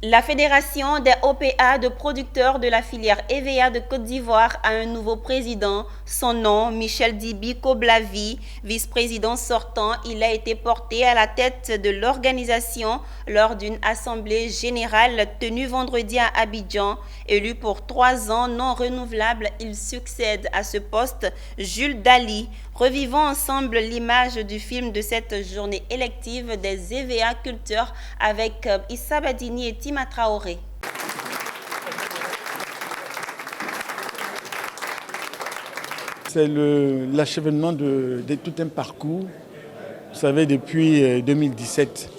La Fédération des OPA de producteurs de la filière EVA de Côte d'Ivoire a un nouveau président. Son nom, Michel Dibi Koblavi, vice-président sortant. Il a été porté à la tête de l'organisation lors d'une assemblée générale tenue vendredi à Abidjan. Élu pour 3 ans non renouvelable, il succède à ce poste Jules Dali. Revivons ensemble l'image du film de cette journée élective des EVA culteurs avec Issa Badini et Tima Traoré. C'est l'achèvement de tout un parcours. Vous savez, depuis 2017,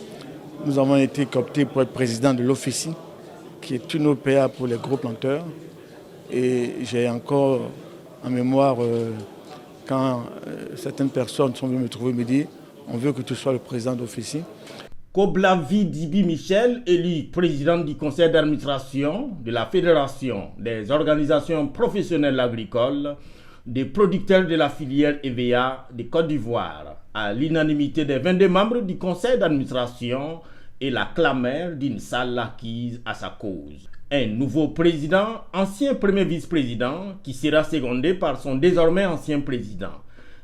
nous avons été cooptés pour être président de l'OFICI, qui est une OPA pour les gros planteurs. Et j'ai encore en mémoire quand certaines personnes sont venues me trouver et me dire « on veut que tu sois le président d'OFICI ». Koblavi Dibi Michel, élu président du conseil d'administration de la Fédération des organisations professionnelles agricoles, des producteurs de la filière EVA de Côte d'Ivoire, à l'unanimité des 22 membres du conseil d'administration et la clameur d'une salle acquise à sa cause. Un nouveau président, ancien premier vice-président, qui sera secondé par son désormais ancien président.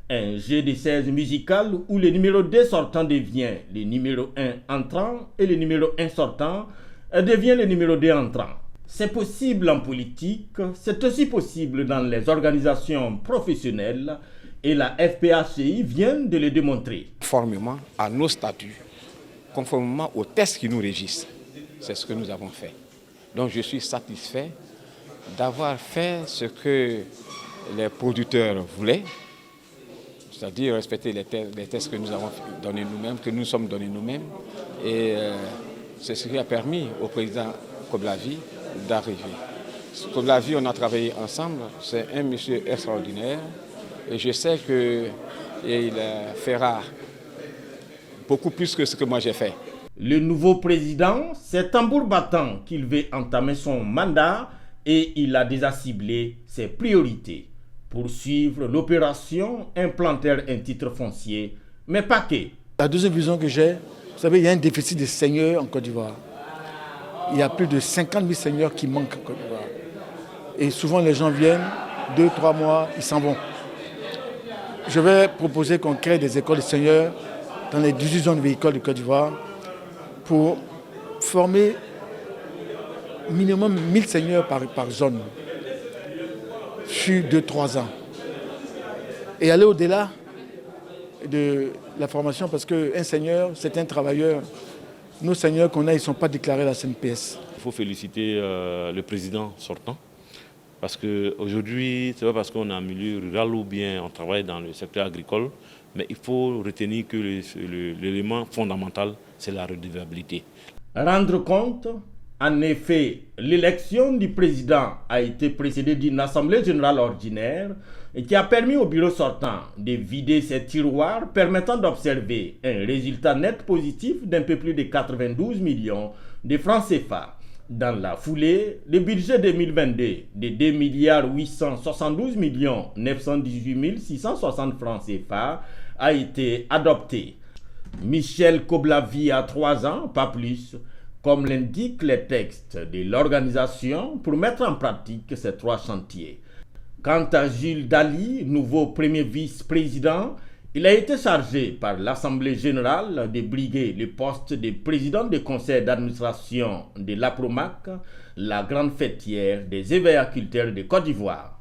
Un jeu de 16 musical où le numéro 2 sortant devient le numéro 1 entrant et le numéro 1 sortant devient le numéro 2 entrant. C'est possible en politique, c'est aussi possible dans les organisations professionnelles et la FPHCI vient de le démontrer. Conformément à nos statuts, conformément aux tests qui nous régissent, c'est ce que nous avons fait. Donc je suis satisfait d'avoir fait ce que les producteurs voulaient, c'est-à-dire respecter les tests que nous avons donnés nous-mêmes, que nous sommes donnés nous-mêmes. Et c'est ce qui a permis au président Koblavi d'arriver. Koblavi, on a travaillé ensemble, c'est un monsieur extraordinaire. Et je sais qu'il fera beaucoup plus que ce que moi j'ai fait. Le nouveau président, c'est tambour battant qu'il veut entamer son mandat et il a déjà ciblé ses priorités. Poursuivre l'opération implanter un titre foncier, mais pas que. La deuxième vision que j'ai, vous savez, il y a un déficit de seigneurs en Côte d'Ivoire. Il y a plus de 50 000 seigneurs qui manquent en Côte d'Ivoire. Et souvent les gens viennent, 2-3 mois, ils s'en vont. Je vais proposer qu'on crée des écoles de seigneurs dans les 18 zones véhicules de Côte d'Ivoire pour former minimum 1000 seigneurs par zone sur 2-3 ans. Et aller au-delà de la formation parce qu'un seigneur, c'est un travailleur. Nos seigneurs qu'on a, ils ne sont pas déclarés à la CNPS. Il faut féliciter le président sortant parce qu'aujourd'hui, ce n'est pas parce qu'on est en milieu rural ou bien on travaille dans le secteur agricole, mais il faut retenir que l'élément fondamental, c'est la redevabilité. Rendre compte, en effet, l'élection du président a été précédée d'une assemblée générale ordinaire qui a permis au bureau sortant de vider ses tiroirs permettant d'observer un résultat net positif d'un peu plus de 92 millions de francs CFA. Dans la foulée, le budget 2022 de 2 872 918 660 francs CFA a été adopté. Michel Koblavi a 3 ans, pas plus, comme l'indiquent les textes de l'organisation pour mettre en pratique ces 3 chantiers. Quant à Jules Dali, nouveau premier vice-président, il a été chargé par l'Assemblée générale de briguer le poste de président du conseil d'administration de l'APROMAC, la grande fêtière des éveillateurs de Côte d'Ivoire.